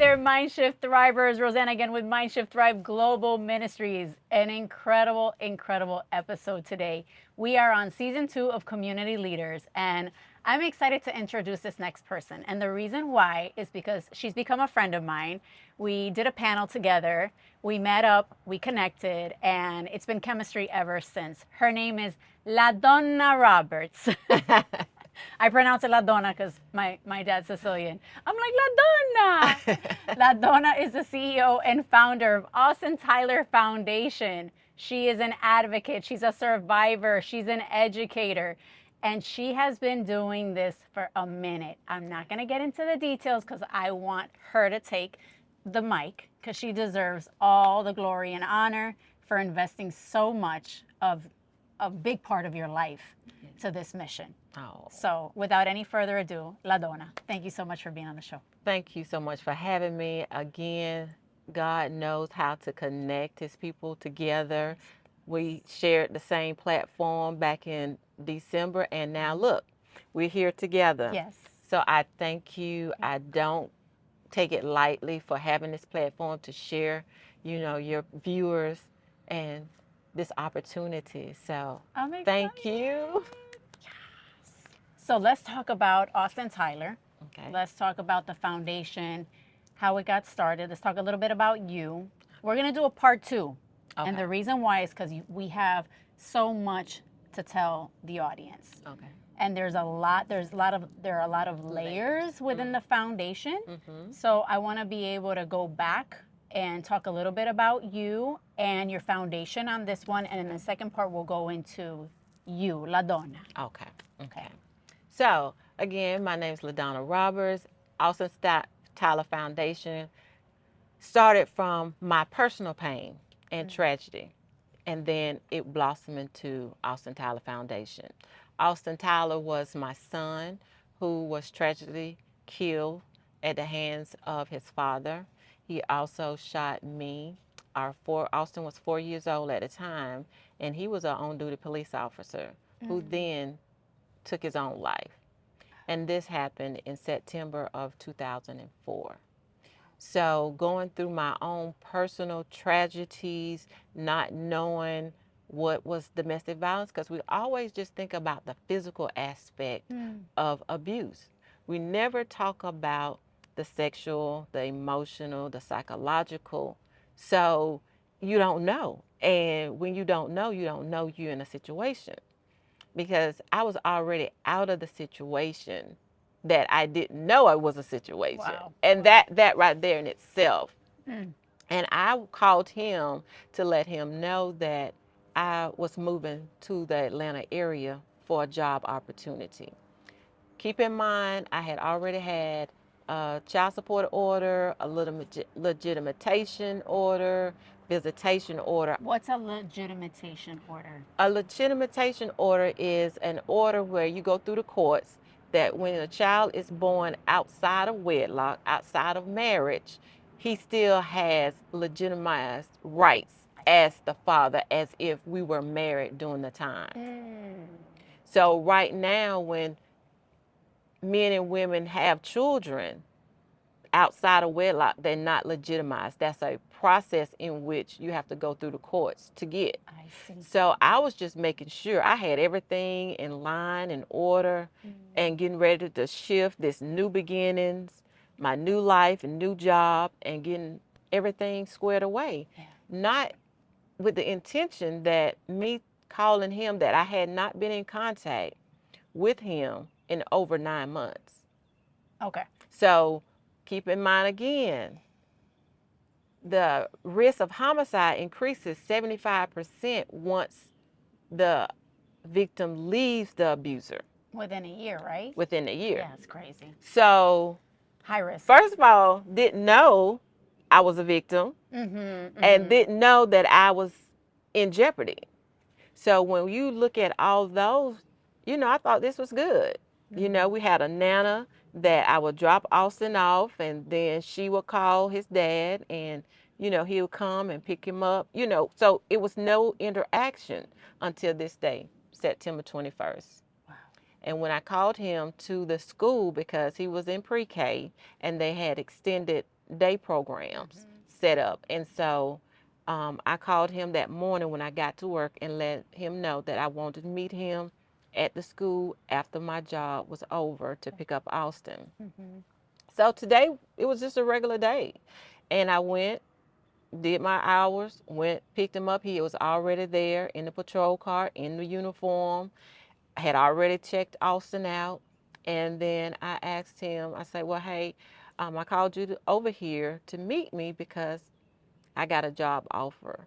there, MindShift Thrivers. Rosanna again with MindShift Thrive Global Ministries. An incredible, incredible episode today. We are on season 2 of Community Leaders, and I'm excited to introduce this next person. And the reason why is because she's become a friend of mine. We did a panel together. We met up, we connected, and it's been chemistry ever since. Her name is Ladonna Roberts. I pronounce it Ladonna because my dad's Sicilian. I'm like, Ladonna. Ladonna is the CEO and founder of Austin Tyler Foundation. She is an advocate. She's a survivor. She's an educator. And she has been doing this for a minute. I'm not going to get into the details because I want her to take the mic because she deserves all the glory and honor for investing so much of a big part of your life to this mission. Oh. So without any further ado, Ladonna, thank you so much for being on the show. Thank you so much for having me. Again, God knows how to connect his people together. We shared the same platform back in December, and now look, we're here together. Yes. So I thank you. I don't take it lightly for having this platform to share, your viewers and this opportunity. So thank you. So let's talk about Austin Tyler. Okay. Let's talk about the foundation, how it got started. Let's talk a little bit about you. We're going to do a part 2. Okay. And the reason why is because we have so much to tell the audience. Okay. And there are a lot of layers within the foundation. Mm-hmm. So I want to be able to go back and talk a little bit about you and your foundation on this one. And in the second part, we'll go into you, Ladonna. Okay. So, again, my name is Ladonna Roberts. Austin Tyler Foundation started from my personal pain and tragedy, and then it blossomed into Austin Tyler Foundation. Austin Tyler was my son who was tragically killed at the hands of his father. He also shot me. Austin was 4 years old at the time, and he was an on-duty police officer who then took his own life. And this happened in September of 2004. So going through my own personal tragedies, not knowing what was domestic violence, because we always just think about the physical aspect of abuse. We never talk about the sexual, the emotional, the psychological. So you don't know. And when you don't know you're in a situation. Because I was already out of the situation that I didn't know it was a situation. Wow. And that right there in itself. And I called him to let him know that I was moving to the Atlanta area for a job opportunity. Keep in mind, I had already had a child support order, a legitimation order, visitation order. What's a legitimation order? A legitimation order is an order where you go through the courts that when a child is born outside of wedlock, outside of marriage, he still has legitimized rights as the father, as if we were married during the time. So right now, when men and women have children outside of wedlock, they're not legitimized. That's a process in which you have to go through the courts to get. I see. So I was just making sure I had everything in line, in order, and getting ready to shift this new beginnings, my new life and new job, and getting everything squared away. Yeah. Not with the intention that me calling him that I had not been in contact with him in over 9 months. Okay. So keep in mind again, the risk of homicide increases 75% once the victim leaves the abuser. Within a year, right? Within a year. Yeah, it's crazy. So, High risk. first of all, didn't know I was a victim and didn't know that I was in jeopardy. So when you look at all those, I thought this was good. We had a nana that I would drop Austin off, and then she would call his dad, and he would come and pick him up. So it was no interaction until this day, September 21st. Wow. And when I called him to the school, because he was in pre-K and they had extended day programs set up. And so I called him that morning when I got to work and let him know that I wanted to meet him at the school after my job was over to pick up Austin. So today it was just a regular day. And I went, did my hours, went, picked him up. He was already there in the patrol car, in the uniform. I had already checked Austin out. And then I asked him, I said, well, hey, I called you over here to meet me because I got a job offer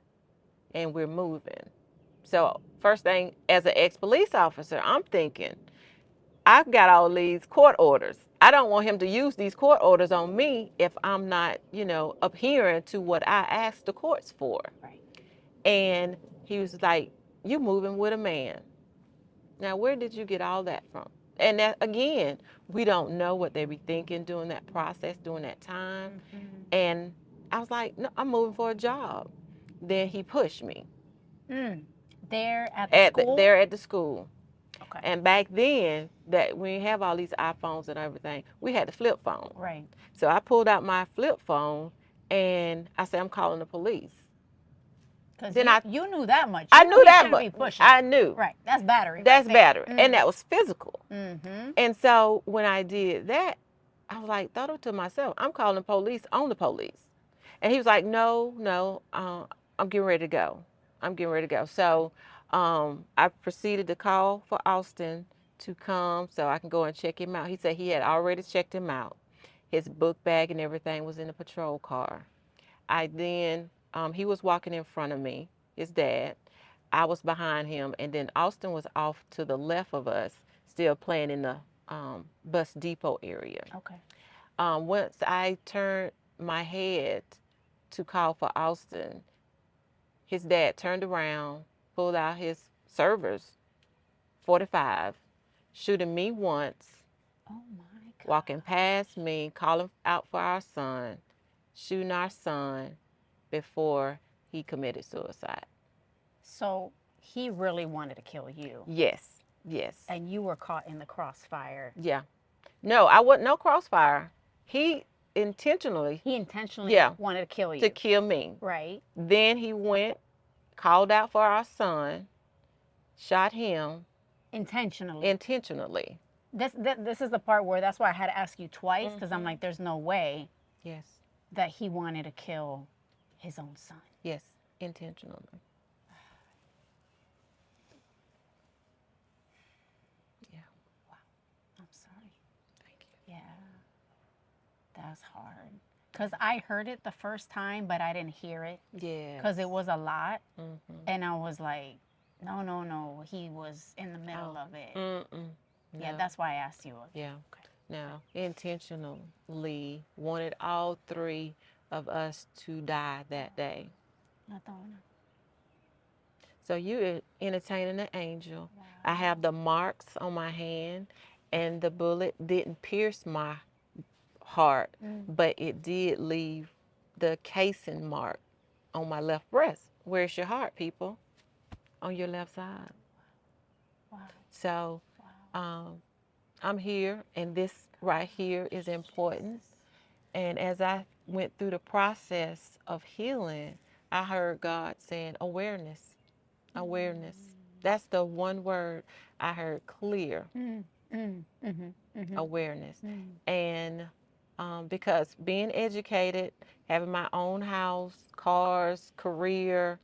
and we're moving. So first thing, as an ex-police officer, I'm thinking, I've got all these court orders. I don't want him to use these court orders on me if I'm not, you know, adhering to what I asked the courts for. Right. And he was like, you moving with a man. Now, where did you get all that from? And that, again, we don't know what they be thinking during that process, during that time. And I was like, no, I'm moving for a job. Then he pushed me. There at the school? There at the school. Okay. And back then, that when you have all these iPhones and everything, we had the flip phone. Right. So I pulled out my flip phone and I said, I'm calling the police. Because you knew that much. I knew that much. I knew. Right. That's battery. That's battery. And that was physical. And so when I did that, I was like, thought to myself, I'm calling the police on the police. And he was like, no, I'm getting ready to go. I'm getting ready to go. So I proceeded to call for Austin to come so I can go and check him out. He said he had already checked him out. His book bag and everything was in the patrol car. He was walking in front of me, his dad. I was behind him, and then Austin was off to the left of us, still playing in the bus depot area. Okay. Once I turned my head to call for Austin, his dad turned around, pulled out his Servers 45, shooting me once, oh my God, walking past me, calling out for our son, shooting our son before he committed suicide. So he really wanted to kill you. Yes, yes. And you were caught in the crossfire. Yeah. No, I wasn't no crossfire. He intentionally wanted to kill you. To kill me. Right. Then he went, called out for our son, shot him. Intentionally. This is the part where that's why I had to ask you twice, because I'm like, there's no way that he wanted to kill his own son. Yes, intentionally. Yeah. Wow. I'm sorry. Thank you. Yeah. That's hard. Because I heard it the first time, but I didn't hear it. Yeah. Because it was a lot. And I was like, no, he was in the middle of it. No. Yeah, that's why I asked you. Yeah. Okay. No, intentionally wanted all three of us to die that day. Ladonna. So you entertaining an angel. Wow. I have the marks on my hand, and the bullet didn't pierce my heart, but it did leave the casing mark on my left breast. Where's your heart, people? On your left side. Wow. So I'm here, and this right here is important. And as I went through the process of healing, I heard God saying awareness. Awareness. That's the one word I heard clear. Awareness. And because being educated, having my own house, cars, career,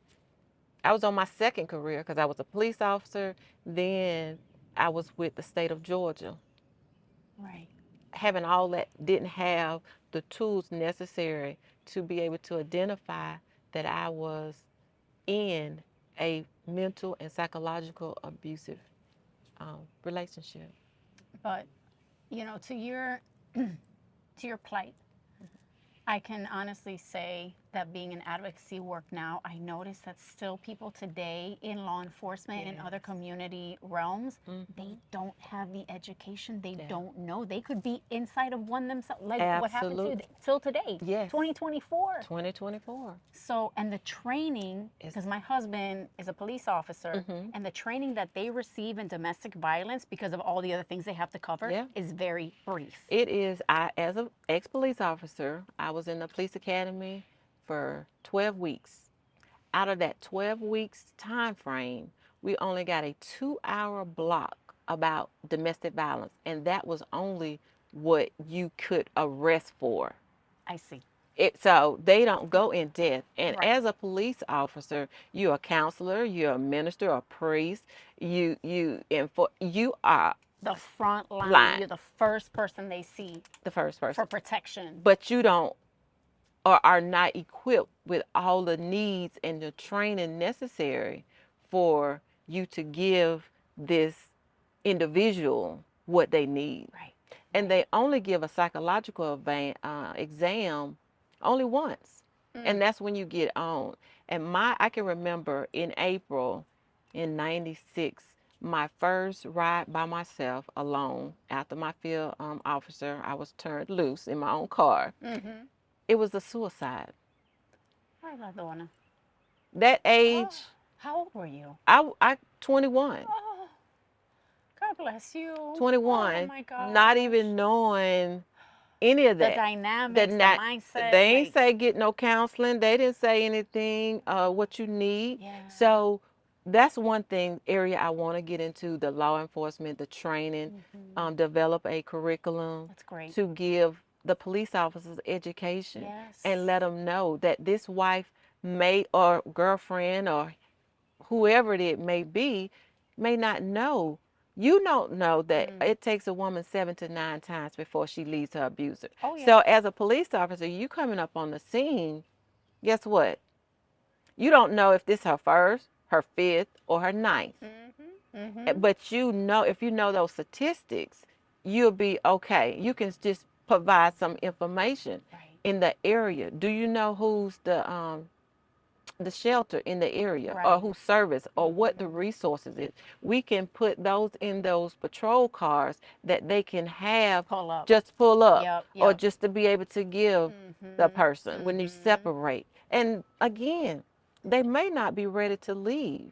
I was on my second career because I was a police officer. Then I was with the state of Georgia. Right. Having all that, didn't have the tools necessary to be able to identify that I was in a mental and psychological abusive relationship. But, you know, to your plight, I can honestly say that being in advocacy work now, I notice that still people today in law enforcement and other community realms, they don't have the education. They don't know. They could be inside of one themselves, like what happened to till today, 2024. 2024. So, and the training, because my husband is a police officer, and the training that they receive in domestic violence because of all the other things they have to cover is very brief. It is. As an ex-police officer, I was in the police academy for 12 weeks. Out of that 12 weeks time frame, we only got a 2-hour block about domestic violence, and that was only what you could arrest for. I see. So they don't go in depth. And Right. as a police officer, you're a counselor, you're a minister, a priest. You are The front line. line. You're the first person they see the first person. for protection. But you don't or are not equipped with all the needs and the training necessary for you to give this individual what they need. Right. And they only give a psychological exam only once. And that's when you get on. And I can remember in April in 96, my first ride by myself alone after my field officer, I was turned loose in my own car. Mm-hmm. It was a suicide. Hi, Ladonna. That age. Oh, how old were you? I 21. Oh, God bless you. 21. Oh, my God. Not even knowing any of that. The dynamics, the mindset. They ain't say get no counseling. They didn't say anything what you need. Yeah. So that's one area I want to get into, the law enforcement, the training, develop a curriculum. That's great. To give the police officers education. Yes. And let them know that this wife or girlfriend or whoever it may be may not know. You don't know that it takes a woman 7 to 9 times before she leaves her abuser. Oh, yeah. So as a police officer, you coming up on the scene, guess what? You don't know if this is her first, her fifth, or her ninth. But you know, if you know those statistics, you'll be okay. You can just provide some information in the area. Do you know who's the shelter in the area, or who service, or what the resources is? We can put those in those patrol cars that they can have just pull up, or just to be able to give the person when you separate. And again, they may not be ready to leave.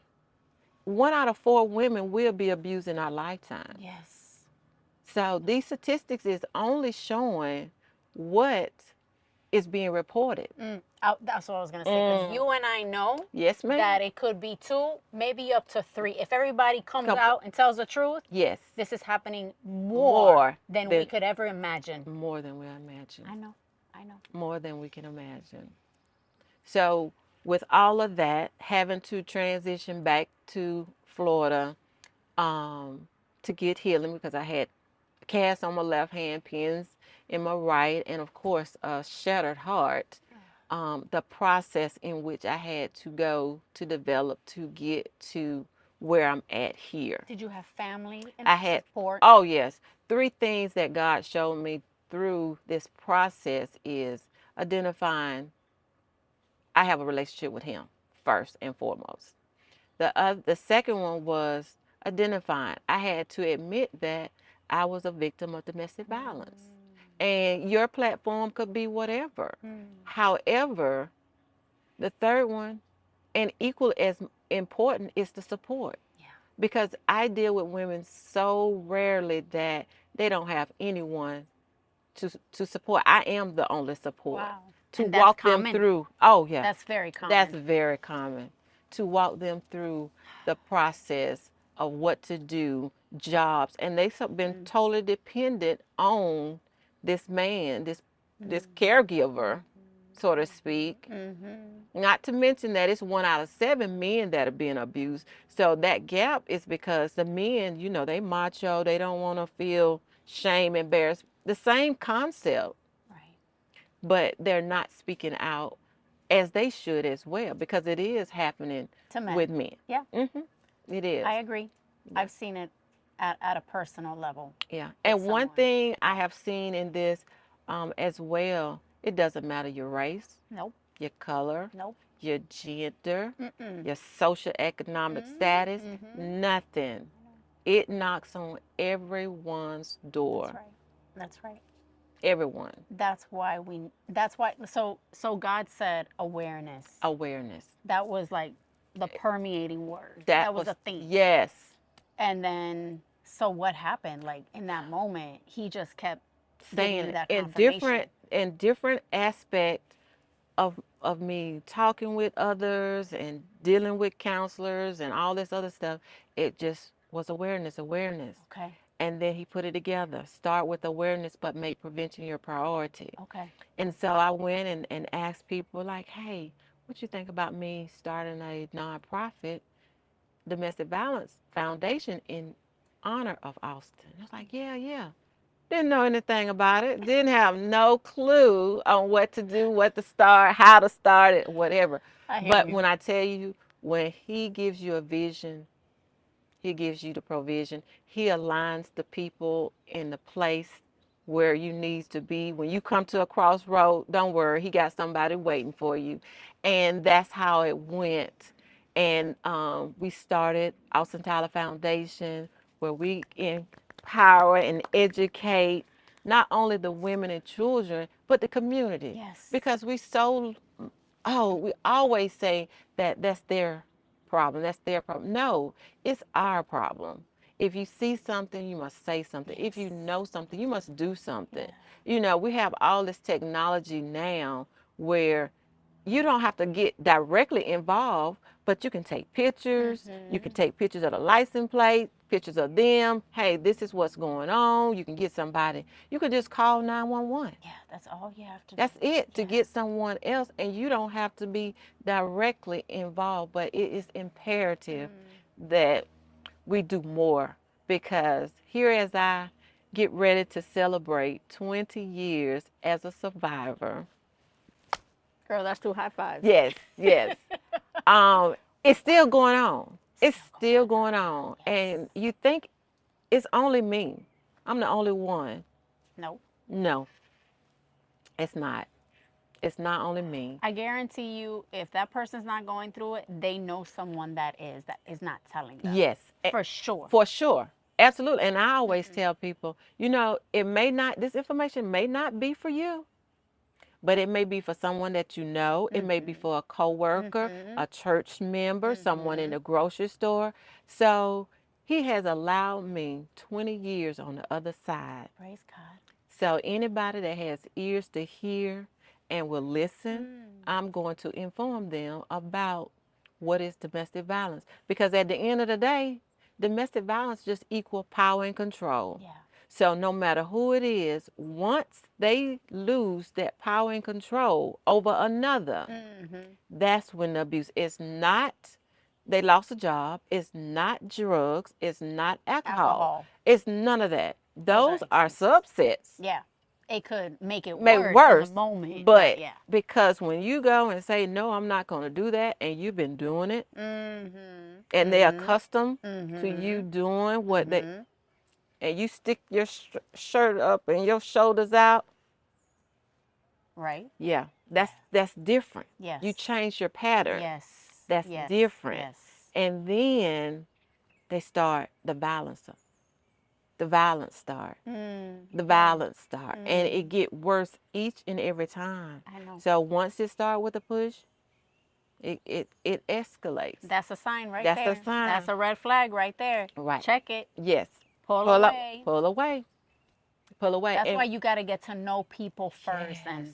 1 out of 4 women will be abused in our lifetime. Yes. So these statistics is only showing what is being reported. That's what I was going to say. Because you and I know yes, ma'am, that it could be 2, maybe up to 3. If everybody comes out and tells the truth, yes, this is happening more than we could ever imagine. More than we imagine. I know. More than we can imagine. So with all of that, having to transition back to Florida to get healing, because I had casts on my left hand, pins in my right, and of course a shattered heart. The process in which I had to go to develop to get to where I'm at here. Did you have family and support? Oh yes. 3 things that God showed me through this process is identifying I have a relationship with Him first and foremost. The second one was identifying. I had to admit that I was a victim of domestic violence. And your platform could be whatever. However, the third one, and equally as important, is the support. Yeah. Because I deal with women so rarely that they don't have anyone to support. I am the only support. Wow. To walk them through. Oh, yeah. That's very common. That's very common. To walk them through the process of what to do, jobs. And they've been totally dependent on this man, this caregiver, so to speak. Not to mention that it's 1 out of 7 men that are being abused. So that gap is because the men, you know, they macho, they don't want to feel shame, embarrassed. The same concept, but they're not speaking out as they should as well, because it is happening with men. Yeah. It is. I agree. Yeah. I've seen it at a personal level. Yeah. And one thing I have seen in this as well, it doesn't matter your race, nope, your color, nope, your gender, your social economic status, nothing. It knocks on everyone's door. That's right. That's right. Everyone. That's why so God said awareness. Awareness. That was like the permeating word. That was a theme. Yes. And then, so what happened? Like in that moment, He just kept saying that in different in different aspects of me talking with others and dealing with counselors and all this other stuff, it just was awareness. Okay. And then he put it together. Start with awareness, but make prevention your priority. Okay. And so I went and asked people like, hey, what you think about me starting a nonprofit domestic violence foundation in honor of Austin? I was like, yeah. Didn't know anything about it. Didn't have no clue on what to do, what to start, how to start it, whatever. I hear But you. when I tell you, when he gives you a vision, he gives you the provision. He aligns the people in the place where you need to be. When you come to a crossroad, don't worry, he got somebody waiting for you. And that's how it went. And we started Austin Tyler Foundation, where we empower and educate not only the women and children, but the community. Yes. Because we always say that that's their problem. That's their problem. No, it's our problem. If you see something, you must say something. If you know something, you must do something. You know, we have all this technology now where you don't have to get directly involved, but you can take pictures. You can take pictures of the license plate, pictures of them. Hey, this is what's going on. You can get somebody. You can just call 911. Yeah, that's all you have to do. That's it, to get someone else, and you don't have to be directly involved, but it is imperative that we do more, because here as I get ready to celebrate 20 years as a survivor. Girl, that's 2 high fives. Yes. It's still going on. It's still going on. Yes. And you think it's only me. I'm the only one. No, it's not. It's not only me. I guarantee you, if that person's not going through it, they know someone that is not telling them. Yes. For sure. For sure. Absolutely. And I always tell people, you know, this information may not be for you, but it may be for someone that you know. It may be for a coworker, a church member, someone in the grocery store. So he has allowed me 20 years on the other side. Praise God. So anybody that has ears to hear and will listen, I'm going to inform them about what is domestic violence. Because at the end of the day, domestic violence just equals power and control. Yeah. So no matter who it is, once they lose that power and control over another, that's when the abuse. It's not they lost a job. It's not drugs. It's not alcohol. It's none of that. Those are subsets. Yeah. It could make it worse in the moment. But because when you go and say, no, I'm not going to do that, and you've been doing it, and they're accustomed to you doing what they, and you stick your shirt up and your shoulders out. Right. Yeah, that's different. Yes. You change your pattern. Yes. That's different. Yes. And then they start the violence start. The violence start. And it get worse each and every time. I know. So once it start with a push, it escalates. That's a sign right there. That's a sign. That's a red flag right there. Right. Check it. Yes. Pull away. Pull away. Pull away. That's why you got to get to know people first. And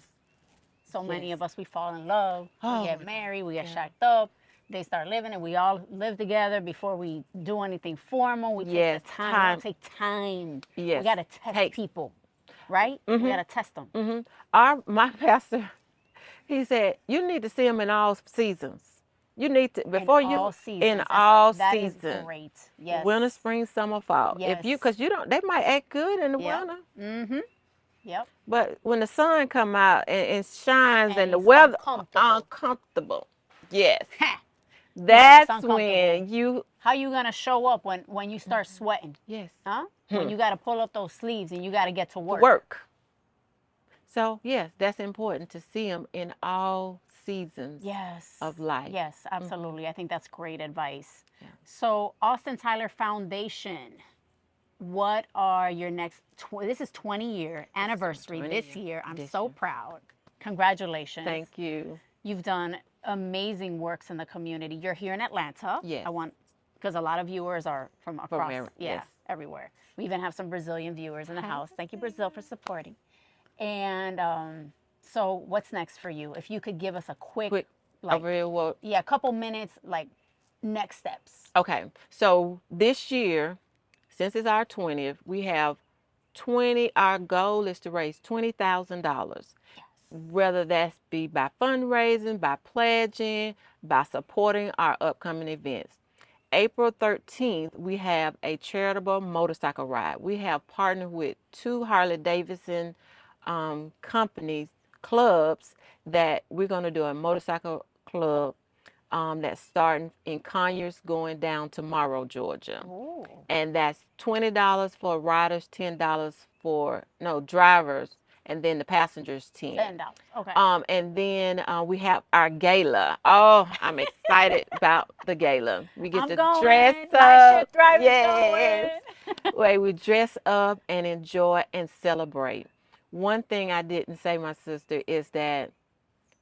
so many of us, we fall in love. We get married. We get shacked up. They start living, and we all live together before we do anything formal. We take the time. We take time. Yes. We got to test people, right? We got to test them. My pastor, he said, you need to see them in all seasons. You need to, before you, in all seasons. That is great. Yes. Winter, spring, summer, fall. Yes. Because they might act good in the winter. Yep. But when the sun come out and shines and the weather uncomfortable. Yes. That's when How you gonna show up when you start sweating? Yes. Huh? When you gotta pull up those sleeves and you gotta get to work. So yes, that's important to see them in all seasons of life. Yes, absolutely. I think that's great advice. Yeah. So Austin Tyler Foundation, what are your next, this is 20-year anniversary this year. I'm so proud. Congratulations. Thank you. You've done amazing works in the community. You're here in Atlanta. Yes. Because a lot of viewers are from across, everywhere. We even have some Brazilian viewers in the house. Thank you, Brazil, for supporting. And so what's next for you? If you could give us a quick like, overview. Yeah, a couple minutes, like next steps. Okay, so this year, since it's our 20th, we have our goal is to raise $20,000. Yes. Whether that's be by fundraising, by pledging, by supporting our upcoming events. April 13th, we have a charitable motorcycle ride. We have partnered with 2 Harley-Davidson companies, clubs, that we're going to do a motorcycle club that's starting in Conyers going down to Morrow, Georgia. Ooh. And that's $20 for riders, $10 for drivers, and then the passengers $10. Okay. And then we have our gala. Oh, I'm excited about the gala. We get to dress up. MindShift Thrive yes. Where we dress up and enjoy and celebrate. One thing I didn't say, my sister, is that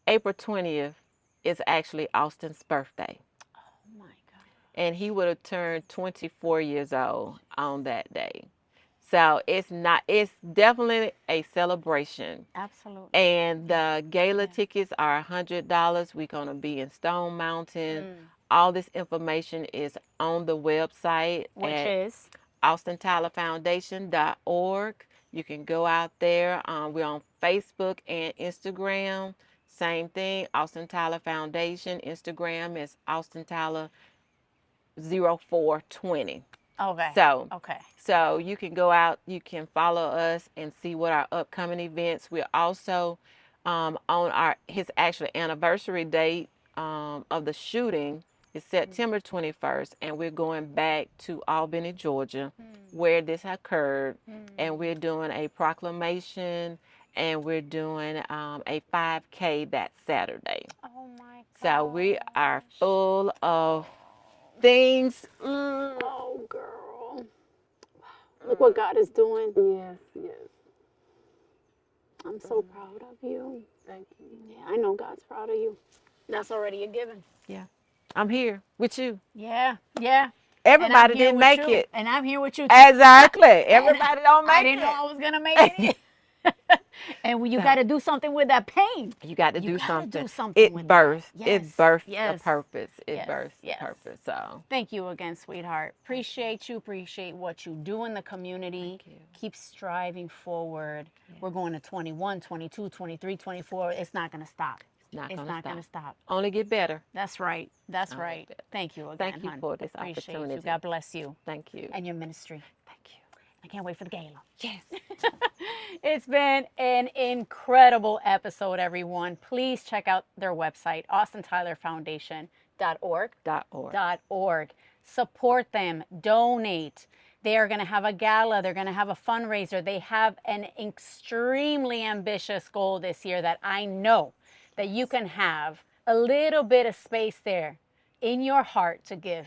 April 20th is actually Austin's birthday. Oh my God. And he would have turned 24 years old on that day. So it's definitely a celebration. Absolutely. And the gala tickets are $100. We're going to be in Stone Mountain. All this information is on the website, which is AustinTylerFoundation.org. You can go out there. We're on Facebook and Instagram. Same thing, Austin Tyler Foundation. Instagram is Austin Tyler 0420. Okay. So you can go out, you can follow us and see what our upcoming events. We're also on his actual anniversary date of the shooting is September 21st, and we're going back to Albany, Georgia, where this occurred, and we're doing a proclamation, and we're doing a 5K that Saturday. Oh my God. So we are full of things. Oh, girl. Look what God is doing. Yes, yes. I'm so proud of you. Thank you. Yeah, I know God's proud of you. That's already a given. Yeah. I'm here with you. Yeah. Everybody didn't make it. And I'm here with you too. Exactly. Everybody don't make it. I didn't know I was going to make it. And you got to do something with that pain. You got to do something. It birthed a purpose. It birthed a purpose. So thank you again, sweetheart. Appreciate you. Appreciate what you do in the community. Keep striving forward. Yes. We're going to 21, 22, 23, 24. It's not going to stop. It's not going to stop. Only get better. That's right. That's right. Thank you again. Thank you for this opportunity. You. God bless you. Thank you. And your ministry. Thank you. I can't wait for the gala. Yes. It's been an incredible episode, everyone. Please check out their website, AustinTylerFoundation.org. Support them. Donate. They are going to have a gala. They're going to have a fundraiser. They have an extremely ambitious goal this year that I know that you can have a little bit of space there in your heart to give,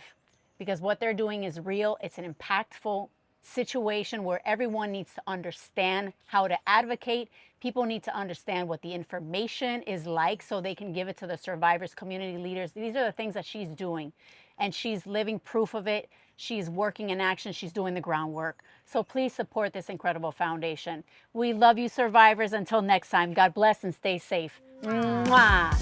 because what they're doing is real. It's an impactful situation where everyone needs to understand how to advocate. People need to understand what the information is like so they can give it to the survivors, community leaders. These are the things that she's doing, and she's living proof of it. She's working in action. She's doing the groundwork. So please support this incredible foundation. We love you, survivors. Until next time, God bless and stay safe. Mwah.